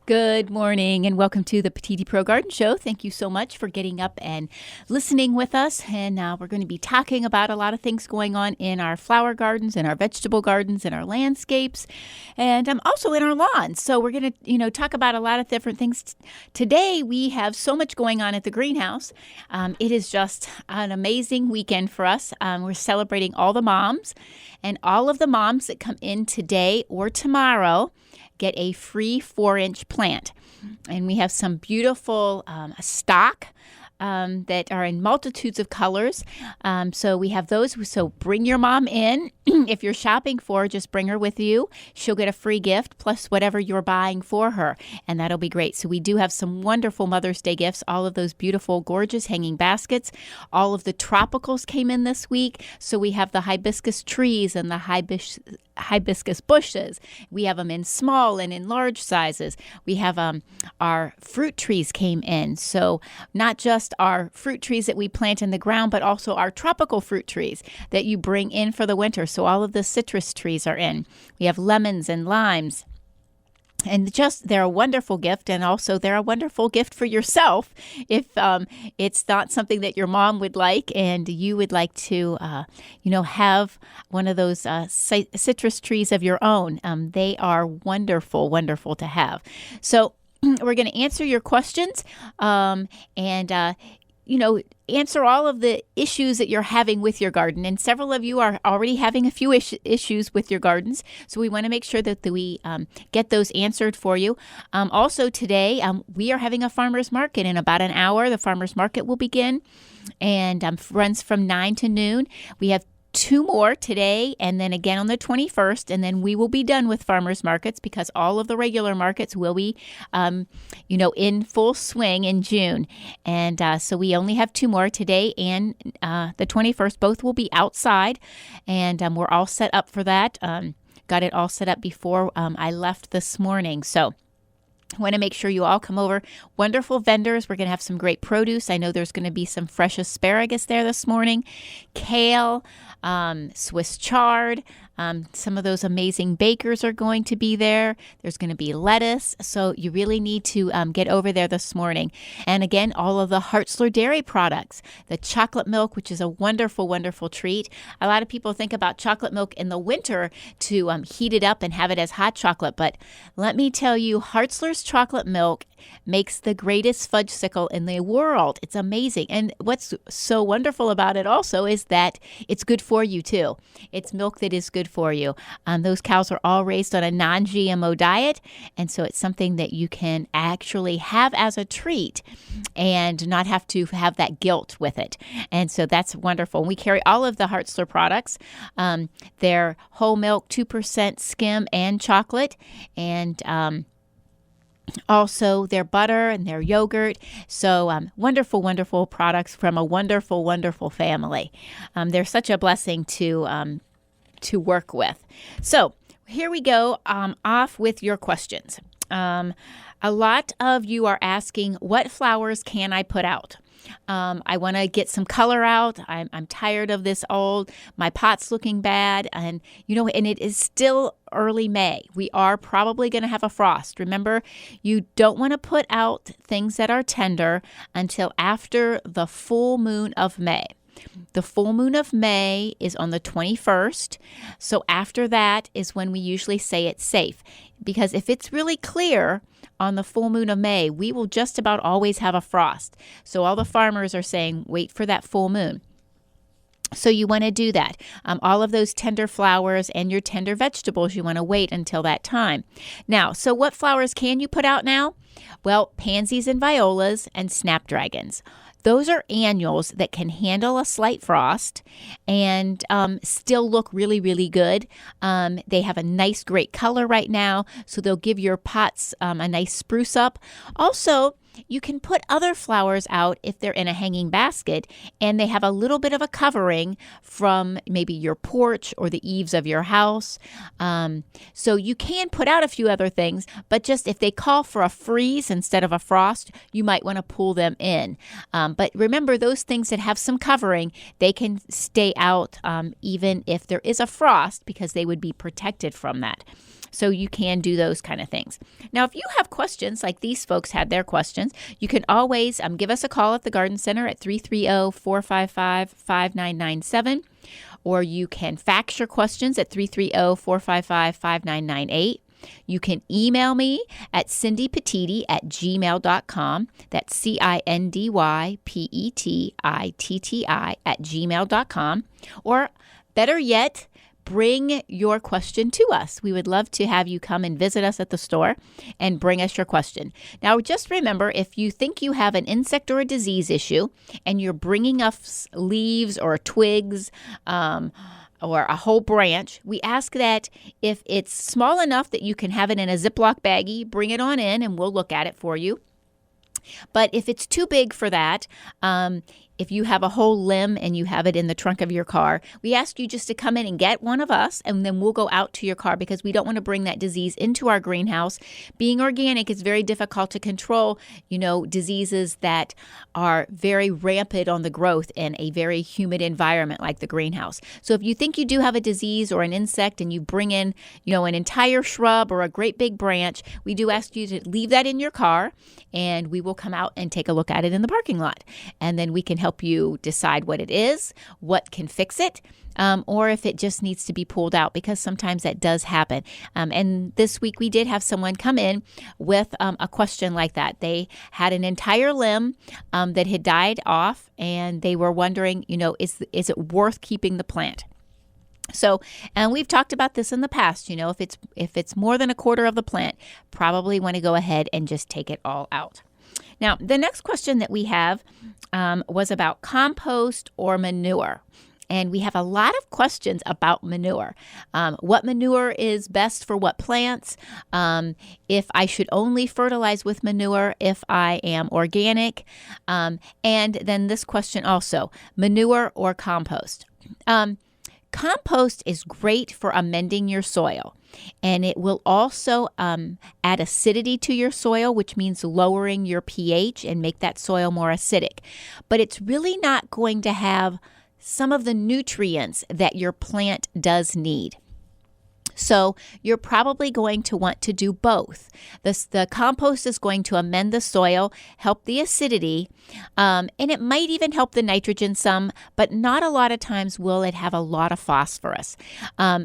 Good morning and welcome to the Petitti Pro Garden Show. Thank you so much for getting up and listening with us. And we're going to be talking about a lot of things going on in our flower gardens, in our vegetable gardens, in our landscapes, and also in our lawns. So we're going to, talk about a lot of different things. Today we have so much going on at the greenhouse. It is just an amazing weekend for us. We're celebrating all the moms, and all of the moms that come in today or tomorrow get a free 4-inch plant. And we have some beautiful stock that are in multitudes of colors. So we have those. So bring your mom in. If you're shopping for her, just bring her with you. She'll get a free gift plus whatever you're buying for her. And that'll be great. So we do have some wonderful Mother's Day gifts. All of those beautiful, gorgeous hanging baskets. All of the tropicals came in this week. So we have the hibiscus trees and the hibiscus bushes. We have them in small and in large sizes. We have our fruit trees came in. So not just our fruit trees that we plant in the ground, but also our tropical fruit trees that you bring in for the winter. So all of the citrus trees are in. We have lemons and limes. And they're a wonderful gift, and also they're a wonderful gift for yourself if it's not something that your mom would like and you would like to, have one of those citrus trees of your own. They are wonderful, wonderful to have. So we're going to answer your questions answer all of the issues that you're having with your garden. And several of you are already having a few issues with your gardens. So we want to make sure that we get those answered for you. Also today, we are having a farmer's market. In about an hour, the farmer's market will begin and runs from 9 to noon. We have 2 more today and then again on the 21st, and then we will be done with farmers markets because all of the regular markets will be, in full swing in June. And so we only have 2 more today and the 21st. Both will be outside, and we're all set up for that. Got it all set up before I left this morning. So I want to make sure you all come over. Wonderful vendors. We're going to have some great produce. I know there's going to be some fresh asparagus there this morning, kale, Swiss chard. Some of those amazing bakers are going to be there. There's going to be lettuce. So you really need to get over there this morning. And again, all of the Hartzler dairy products, the chocolate milk, which is a wonderful, wonderful treat. A lot of people think about chocolate milk in the winter to heat it up and have it as hot chocolate. But let me tell you, Hartzler's chocolate milk makes the greatest fudgesicle in the world. It's amazing. And what's so wonderful about it also is that it's good for you too. It's milk that is good for you. Those cows are all raised on a non-GMO diet. And so it's something that you can actually have as a treat and not have to have that guilt with it. And so that's wonderful. We carry all of the Hartzler products. They're whole milk, 2% skim and chocolate, and also their butter and their yogurt. So wonderful, wonderful products from a wonderful, wonderful family. They're such a blessing to work with. So here we go, off with your questions. A lot of you are asking, what flowers can I put out? I want to get some color out. I'm tired of this my pot's looking bad. And it is still early May. We are probably going to have a frost. Remember, you don't want to put out things that are tender until after the full moon of May. The full moon of May is on the 21st. So after that is when we usually say it's safe. Because if it's really clear on the full moon of May, we will just about always have a frost. So all the farmers are saying, wait for that full moon. So you want to do that. All of those tender flowers and your tender vegetables, you want to wait until that time. Now, so what flowers can you put out now? Well, pansies and violas and snapdragons. Those are annuals that can handle a slight frost and still look really, really good. They have a nice, great color right now, so they'll give your pots a nice spruce up. Also, you can put other flowers out if they're in a hanging basket and they have a little bit of a covering from maybe your porch or the eaves of your house. So you can put out a few other things, but just if they call for a freeze instead of a frost, you might want to pull them in. But remember, those things that have some covering, they can stay out even if there is a frost because they would be protected from that. So you can do those kind of things. Now, if you have questions like these folks had their questions, you can always give us a call at the Garden Center at 330-455-5997, or you can fax your questions at 330-455-5998. You can email me at cindypetitti@gmail.com. That's CINDYPETITTI@gmail.com. Or better yet, bring your question to us. We would love to have you come and visit us at the store and bring us your question. Now, just remember, if you think you have an insect or a disease issue and you're bringing us leaves or twigs or a whole branch, we ask that if it's small enough that you can have it in a Ziploc baggie, bring it on in and we'll look at it for you. But if it's too big for that, if you have a whole limb and you have it in the trunk of your car, we ask you just to come in and get one of us, and then we'll go out to your car because we don't want to bring that disease into our greenhouse. Being organic is very difficult to control, diseases that are very rampant on the growth in a very humid environment like the greenhouse. So if you think you do have a disease or an insect and you bring in, an entire shrub or a great big branch, we do ask you to leave that in your car, and we will come out and take a look at it in the parking lot. And then we can help you decide what it is, what can fix it, or if it just needs to be pulled out, because sometimes that does happen. And this week we did have someone come in with a question like that. They had an entire limb that had died off, and they were wondering, is it worth keeping the plant? So, and we've talked about this in the past, if it's more than a quarter of the plant, probably want to go ahead and just take it all out. Now, the next question that we have was about compost or manure. And we have a lot of questions about manure. What manure is best for what plants? If I should only fertilize with manure if I am organic. And then this question also, manure or compost? Compost is great for amending your soil, and it will also add acidity to your soil, which means lowering your pH and make that soil more acidic. But it's really not going to have some of the nutrients that your plant does need. So you're probably going to want to do both. The compost is going to amend the soil, help the acidity, and it might even help the nitrogen some, but not a lot of times will it have a lot of phosphorus.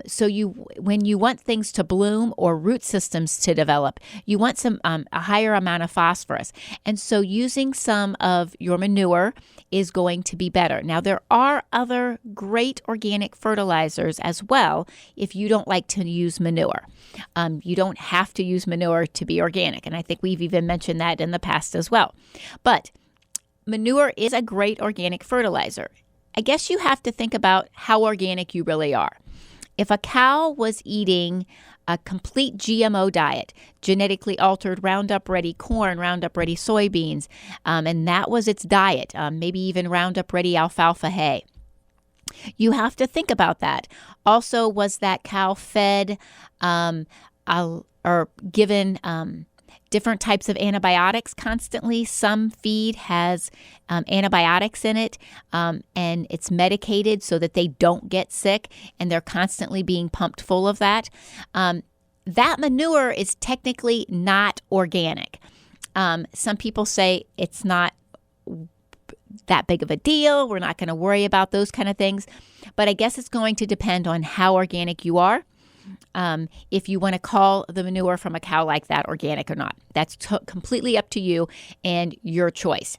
So when you want things to bloom or root systems to develop, you want a higher amount of phosphorus. And so using some of your manure is going to be better. Now, there are other great organic fertilizers as well if you don't like to use manure. You don't have to use manure to be organic, and I think we've even mentioned that in the past as well. But manure is a great organic fertilizer. I guess you have to think about how organic you really are. If a cow was eating a complete GMO diet, genetically altered Roundup Ready corn, Roundup Ready soybeans, and that was its diet, maybe even Roundup Ready alfalfa hay. You have to think about that. Also, was that cow fed or given different types of antibiotics constantly? Some feed has antibiotics in it, and it's medicated so that they don't get sick, and they're constantly being pumped full of that. That manure is technically not organic. Some people say it's not that big of a deal. We're not going to worry about those kind of things. But I guess it's going to depend on how organic you are. If you want to call the manure from a cow like that organic or not. That's completely up to you and your choice.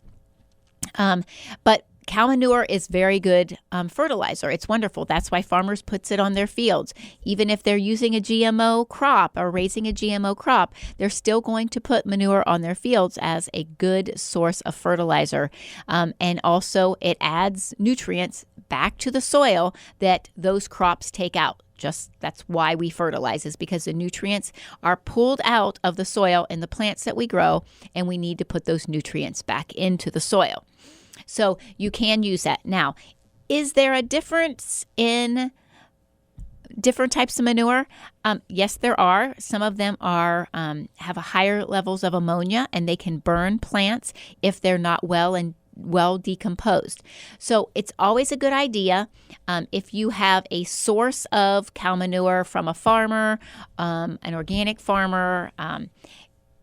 But Cow manure is very good fertilizer. It's wonderful. That's why farmers put it on their fields. Even if they're using a GMO crop or raising a GMO crop, they're still going to put manure on their fields as a good source of fertilizer. And also it adds nutrients back to the soil that those crops take out. That's why we fertilize, is because the nutrients are pulled out of the soil in the plants that we grow, and we need to put those nutrients back into the soil. So you can use that. Now, is there a difference in different types of manure? Yes, there are. Some of them have a higher levels of ammonia, and they can burn plants if they're not well decomposed. So it's always a good idea, if you have a source of cow manure from a farmer, an organic farmer,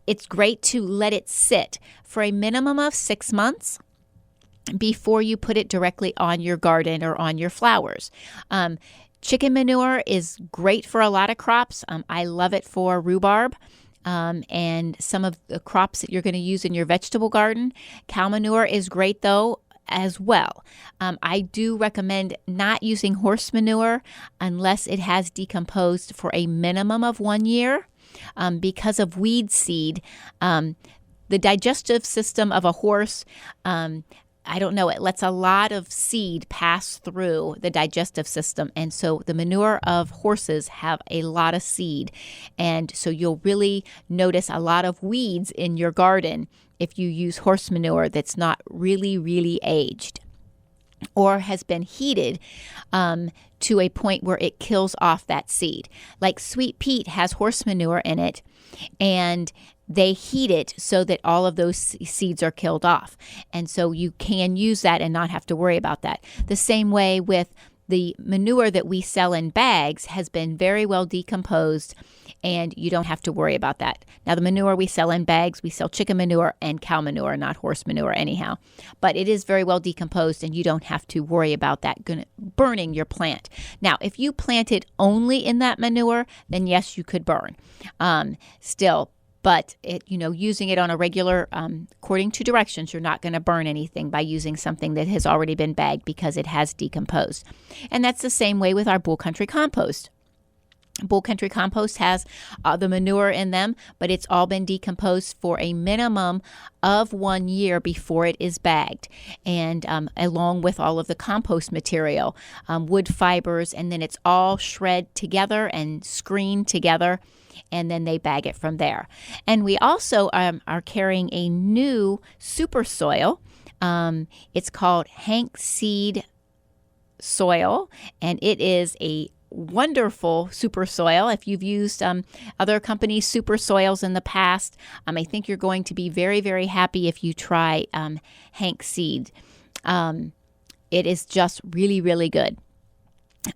it's great to let it sit for a minimum of 6 months before you put it directly on your garden or on your flowers. Chicken manure is great for a lot of crops. I love it for rhubarb. And some of the crops that you're going to use in your vegetable garden. Cow manure is great, though, as well. I do recommend not using horse manure unless it has decomposed for a minimum of 1 year because of weed seed. The digestive system of a horse, I don't know, it lets a lot of seed pass through the digestive system. And so the manure of horses have a lot of seed. And so you'll really notice a lot of weeds in your garden if you use horse manure that's not really, really aged or has been heated to a point where it kills off that seed. Like sweet peat has horse manure in it, and they heat it so that all of those seeds are killed off. And so you can use that and not have to worry about that. The same way with the manure that we sell in bags has been very well decomposed, and you don't have to worry about that. Now, the manure we sell in bags, we sell chicken manure and cow manure, not horse manure anyhow. But it is very well decomposed, and you don't have to worry about that burning your plant. Now, if you planted only in that manure, then yes, you could burn still. But using it on a regular, according to directions, you're not going to burn anything by using something that has already been bagged because it has decomposed. And that's the same way with our Bull Country compost. Bull Country compost has the manure in them, but it's all been decomposed for a minimum of 1 year before it is bagged. And along with all of the compost material, wood fibers, and then it's all shred together and screened together. And then they bag it from there. And we also are carrying a new super soil. It's called Hank Seed Soil, and it is a wonderful super soil. If you've used other companies' super soils in the past, I think you're going to be very, very happy if you try Hank Seed. It is just really, really good.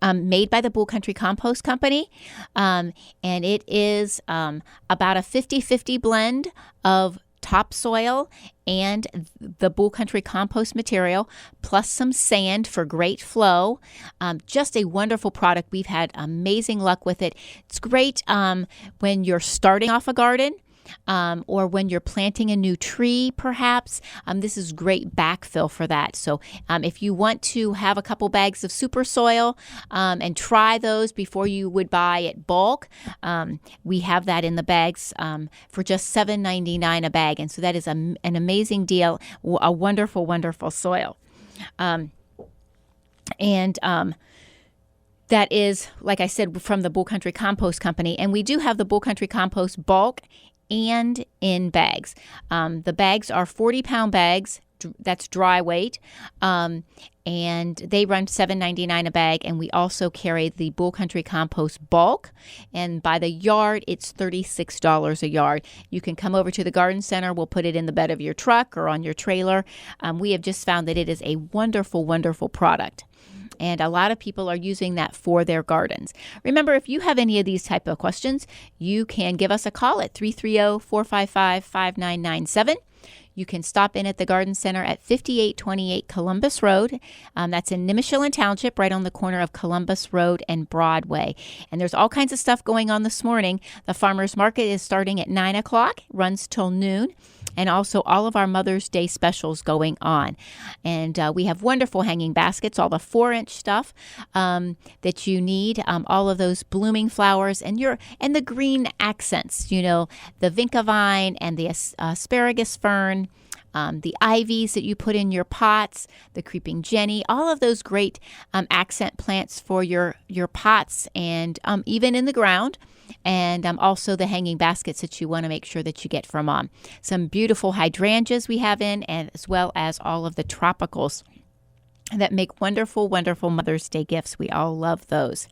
Made by the Bull Country Compost Company, and it is about a 50-50 blend of topsoil and the Bull Country compost material, plus some sand for great flow. Just a wonderful product. We've had amazing luck with it. It's great when you're starting off a garden. Or when you're planting a new tree, perhaps. This is great backfill for that. So if you want to have a couple bags of super soil and try those before you would buy at bulk, we have that in the bags for just $7.99 a bag. And so that is an amazing deal, a wonderful, wonderful soil. That is, like I said, from the Bull Country Compost Company. And we do have the Bull Country Compost bulk and in bags. The bags are 40-pound bags. That's dry weight. And they run $7.99 a bag. And we also carry the Bull Country Compost bulk. And by the yard, it's $36 a yard. You can come over to the garden center. We'll put it in the bed of your truck or on your trailer. We have just found that it is a wonderful, wonderful product. And a lot of people are using that for their gardens. Remember, if you have any of these type of questions, you can give us a call at 330-455-5997. You can stop in at the Garden Center at 5828 Columbus Road. That's in Nimishillen Township, right on the corner of Columbus Road and Broadway. And there's all kinds of stuff going on this morning. The farmers market is starting at 9 o'clock, runs till noon. and also all of our Mother's Day specials going on. And we have wonderful hanging baskets, all the 4-inch stuff that you need, all of those blooming flowers and the green accents, the vinca vine and the asparagus fern. The ivies that you put in your pots, the creeping jenny, all of those great accent plants for your pots and even in the ground. And also the hanging baskets that you want to make sure that you get from Mom. Some beautiful hydrangeas we have in, and as well as all of the tropicals that make wonderful, wonderful Mother's Day gifts. We all love those.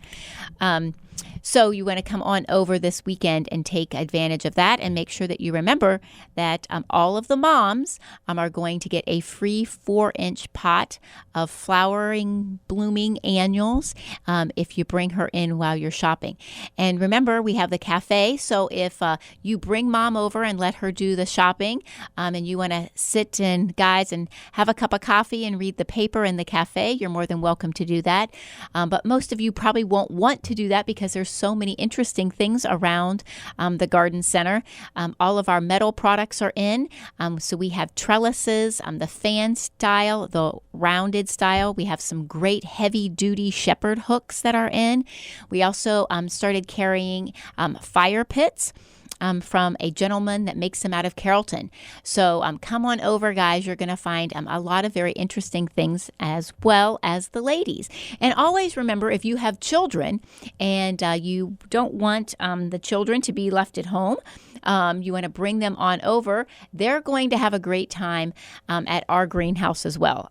So you want to come on over this weekend and take advantage of that, and make sure that you remember that all of the moms are going to get a free 4-inch pot of flowering, blooming annuals if you bring her in while you're shopping. And remember, we have the cafe. So if you bring Mom over and let her do the shopping, and you want to sit and guys and have a cup of coffee and read the paper in the cafe, you're more than welcome to do that. But most of you probably won't want to do that because there's so many interesting things around the garden center. All of our metal products are in. So we have trellises, the fan style, the rounded style. We have some great heavy duty shepherd hooks that are in. We also started carrying fire pits. From a gentleman that makes them out of Carrollton. So come on over, guys. You're going to find a lot of very interesting things as well as the ladies. And always remember, if you have children and you don't want the children to be left at home, you want to bring them on over. They're going to have a great time at our greenhouse as well.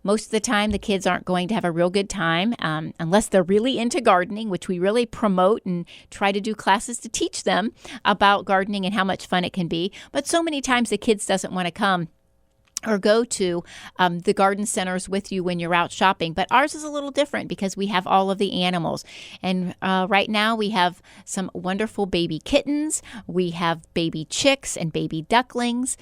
Most of the time, the kids aren't going to have a real good time unless they're really into gardening, which we really promote and try to do classes to teach them about gardening and how much fun it can be. But so many times the kids doesn't want to come or go to the garden centers with you when you're out shopping. But ours is a little different because we have all of the animals. And right now we have some wonderful baby kittens. We have baby chicks and baby ducklings.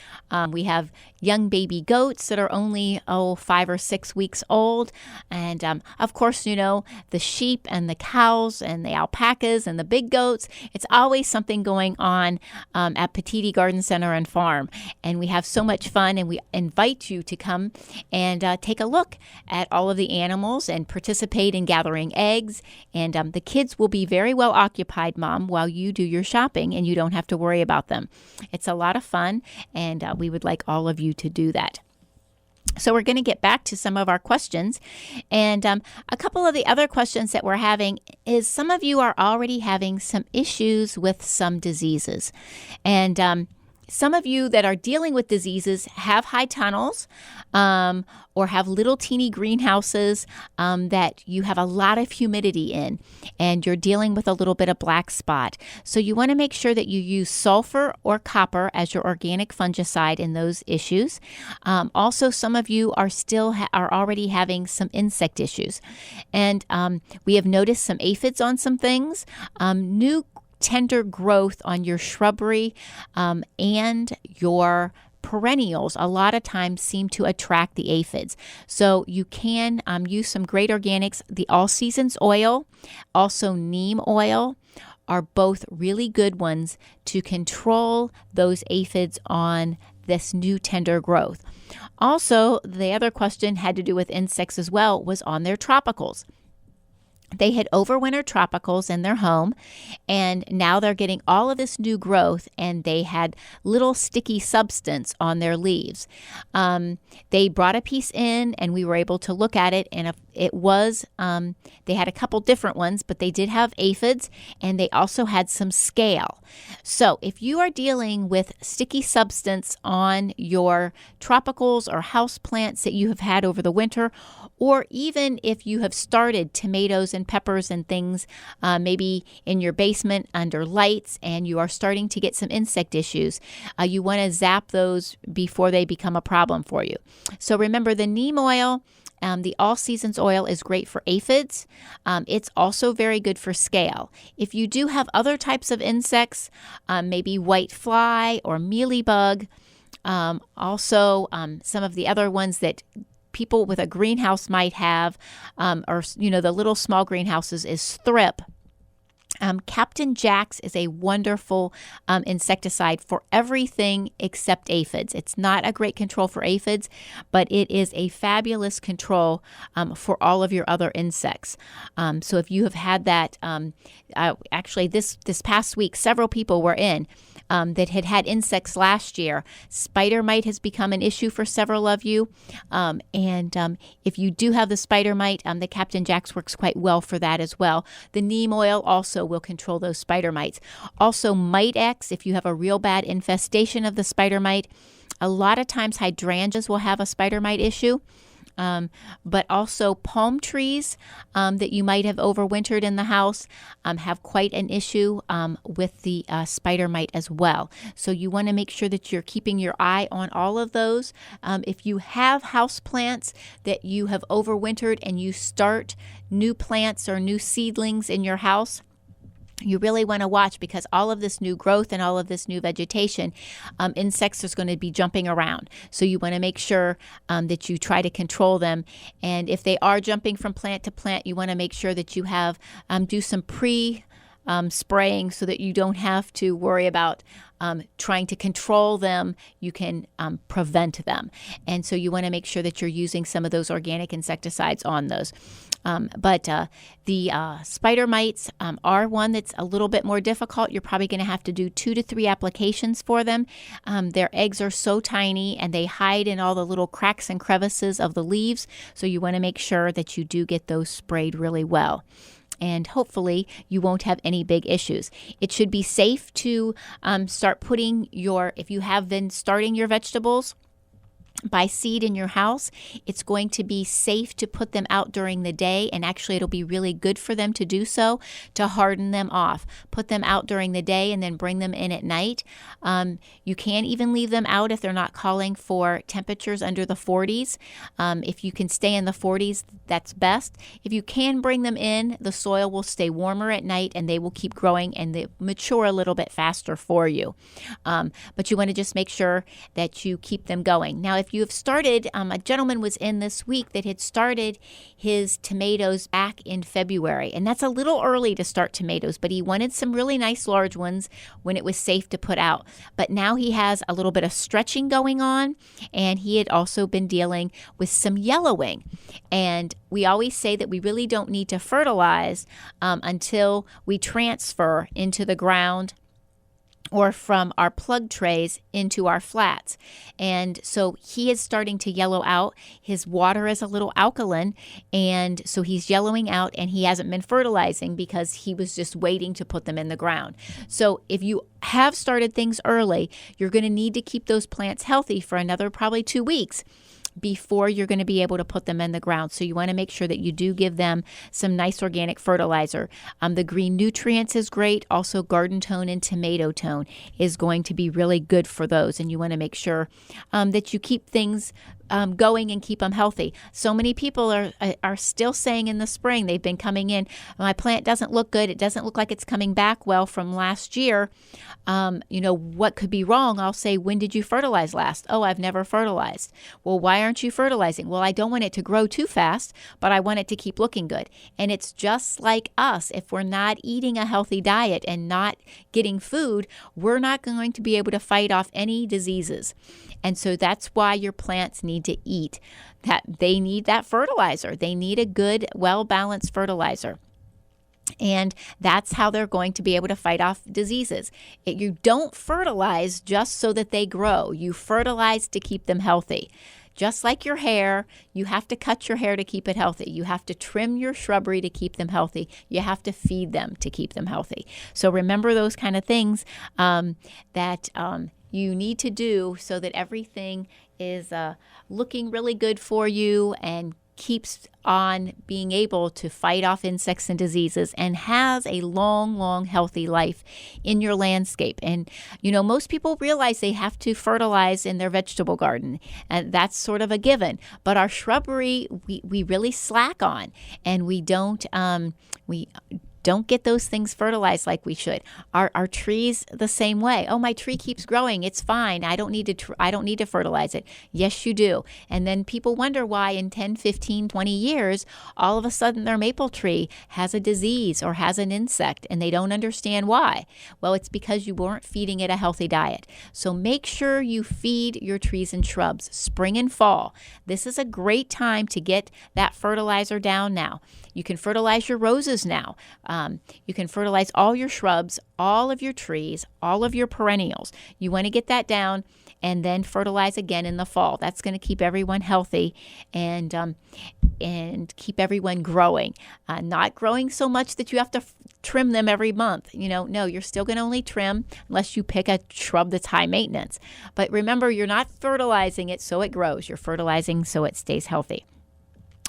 We have young baby goats that are only 5 or 6 weeks old. And of course, the sheep and the cows and the alpacas and the big goats. It's always something going on at Petitti Garden Center and Farm. And we have so much fun, and we invite you to come and take a look at all of the animals and participate in gathering eggs. And the kids will be very well occupied, Mom, while you do your shopping, and you don't have to worry about them. It's a lot of fun, and we would like all of you to do that. So we're going to get back to some of our questions. And a couple of the other questions that we're having is some of you are already having some issues with some diseases. And some of you that are dealing with diseases have high tunnels or have little teeny greenhouses that you have a lot of humidity in, and you're dealing with a little bit of black spot. So you want to make sure that you use sulfur or copper as your organic fungicide in those issues. Also, some of you are are already having some insect issues. And we have noticed some aphids on some things, new tender growth on your shrubbery and your perennials a lot of times seem to attract the aphids. So you can use some great organics. The All Seasons oil, also neem oil, are both really good ones to control those aphids on this new tender growth. Also, the other question had to do with insects as well, was on their tropicals. They had overwintered tropicals in their home, and now they're getting all of this new growth, and they had little sticky substance on their leaves. They brought a piece in, and we were able to look at it, and it was, they had a couple different ones, but they did have aphids, and they also had some scale. So if you are dealing with sticky substance on your tropicals or house plants that you have had over the winter, or even if you have started tomatoes and peppers and things maybe in your basement under lights, and you are starting to get some insect issues, you want to zap those before they become a problem for you. So remember, the neem oil, the All Seasons oil, is great for aphids. It's also very good for scale. If you do have other types of insects, maybe white fly or mealybug, also some of the other ones that people with a greenhouse might have, or the little small greenhouses, is thrip. Captain Jack's is a wonderful insecticide for everything except aphids. It's not a great control for aphids, but it is a fabulous control for all of your other insects. So if you have had that, actually this past week, several people were in that had insects last year. Spider mite has become an issue for several of you. And if you do have the spider mite, the Captain Jack's works quite well for that as well. The neem oil also will control those spider mites. Also, Mite X, if you have a real bad infestation of the spider mite. A lot of times hydrangeas will have a spider mite issue. But also palm trees that you might have overwintered in the house have quite an issue with the spider mite as well. So you want to make sure that you're keeping your eye on all of those. If you have house plants that you have overwintered and you start new plants or new seedlings in your house, you really want to watch, because all of this new growth and all of this new vegetation, insects are going to be jumping around. So you want to make sure that you try to control them. And if they are jumping from plant to plant, you want to make sure that you have do some spraying so that you don't have to worry about trying to control them. You can prevent them. And so you want to make sure that you're using some of those organic insecticides on those. But the spider mites are one that's a little bit more difficult. You're probably going to have to do 2 to 3 applications for them. Their eggs are so tiny and they hide in all the little cracks and crevices of the leaves. So you want to make sure that you do get those sprayed really well. And hopefully you won't have any big issues. It should be safe to start putting if you have been starting your vegetables by seed in your house, it's going to be safe to put them out during the day, and actually it'll be really good for them to do so, to harden them off. Put them out during the day and then bring them in at night. You can even leave them out if they're not calling for temperatures under the 40s. If you can stay in the 40s, that's best. If you can bring them in, the soil will stay warmer at night and they will keep growing and they mature a little bit faster for you. But you want to just make sure that you keep them going. Now, if you have started, a gentleman was in this week that had started his tomatoes back in February, and that's a little early to start tomatoes, but he wanted some really nice large ones when it was safe to put out. But now he has a little bit of stretching going on, and he had also been dealing with some yellowing. And we always say that we really don't need to fertilize until we transfer into the ground or from our plug trays into our flats. And so he is starting to yellow out. His water is a little alkaline, and so he's yellowing out, and he hasn't been fertilizing because he was just waiting to put them in the ground. So if you have started things early, you're going to need to keep those plants healthy for another probably 2 weeks before you're going to be able to put them in the ground. So you want to make sure that you do give them some nice organic fertilizer. The green nutrients is great. Also, Garden Tone and Tomato Tone is going to be really good for those. And you want to make sure that you keep things going and keep them healthy. So many people are still saying in the spring, they've been coming in, my plant doesn't look good. It doesn't look like it's coming back well from last year. What could be wrong? I'll say, when did you fertilize last? Oh, I've never fertilized. Well, why aren't you fertilizing? Well, I don't want it to grow too fast, but I want it to keep looking good. And it's just like us. If we're not eating a healthy diet and not getting food, we're not going to be able to fight off any diseases. And so that's why your plants need to eat. That they need that fertilizer. They need a good, well-balanced fertilizer. And that's how they're going to be able to fight off diseases. You don't fertilize just so that they grow. You fertilize to keep them healthy. Just like your hair, you have to cut your hair to keep it healthy. You have to trim your shrubbery to keep them healthy. You have to feed them to keep them healthy. So remember those kind of things that you need to do so that everything is looking really good for you and keeps on being able to fight off insects and diseases and has a long, healthy life in your landscape. And, most people realize they have to fertilize in their vegetable garden, and that's sort of a given. But our shrubbery, we really slack on, and we don't don't get those things fertilized like we should. Our trees the same way. Oh, my tree keeps growing. It's fine. I don't need to fertilize it. Yes, you do. And then people wonder why in 10, 15, 20 years, all of a sudden their maple tree has a disease or has an insect and they don't understand why. Well, it's because you weren't feeding it a healthy diet. So make sure you feed your trees and shrubs spring and fall. This is a great time to get that fertilizer down now. You can fertilize your roses now. You can fertilize all your shrubs, all of your trees, all of your perennials. You want to get that down and then fertilize again in the fall. That's going to keep everyone healthy and keep everyone growing. Not growing so much that you have to trim them every month. No, you're still going to only trim unless you pick a shrub that's high maintenance. But remember, you're not fertilizing it so it grows. You're fertilizing so it stays healthy.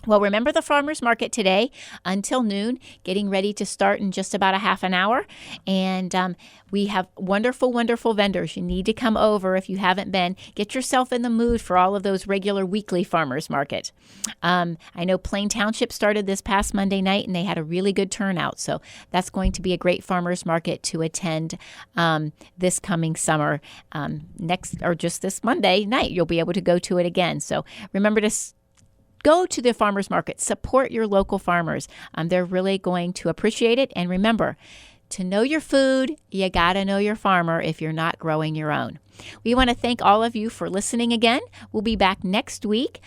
Well, remember the farmers market today until noon, getting ready to start in just about a half an hour. And we have wonderful, wonderful vendors. You need to come over if you haven't been. Get yourself in the mood for all of those regular weekly farmers market. I know Plain Township started this past Monday night, and they had a really good turnout. So that's going to be a great farmers market to attend this coming summer. Just this Monday night, you'll be able to go to it again. So remember to go to the farmers market. Support your local farmers. They're really going to appreciate it. And remember, to know your food, you got to know your farmer if you're not growing your own. We want to thank all of you for listening again. We'll be back next week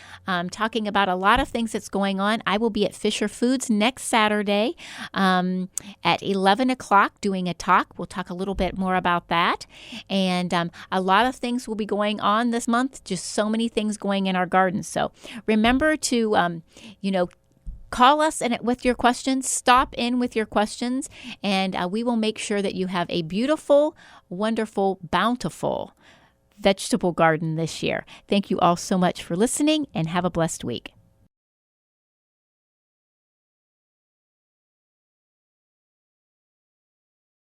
talking about a lot of things that's going on. I will be at Fisher Foods next Saturday at 11 o'clock doing a talk. We'll talk a little bit more about that. And a lot of things will be going on this month, just so many things going in our gardens. So remember to, call us with your questions, stop in with your questions, and we will make sure that you have a beautiful, wonderful, bountiful vegetable garden this year. Thank you all so much for listening, and have a blessed week.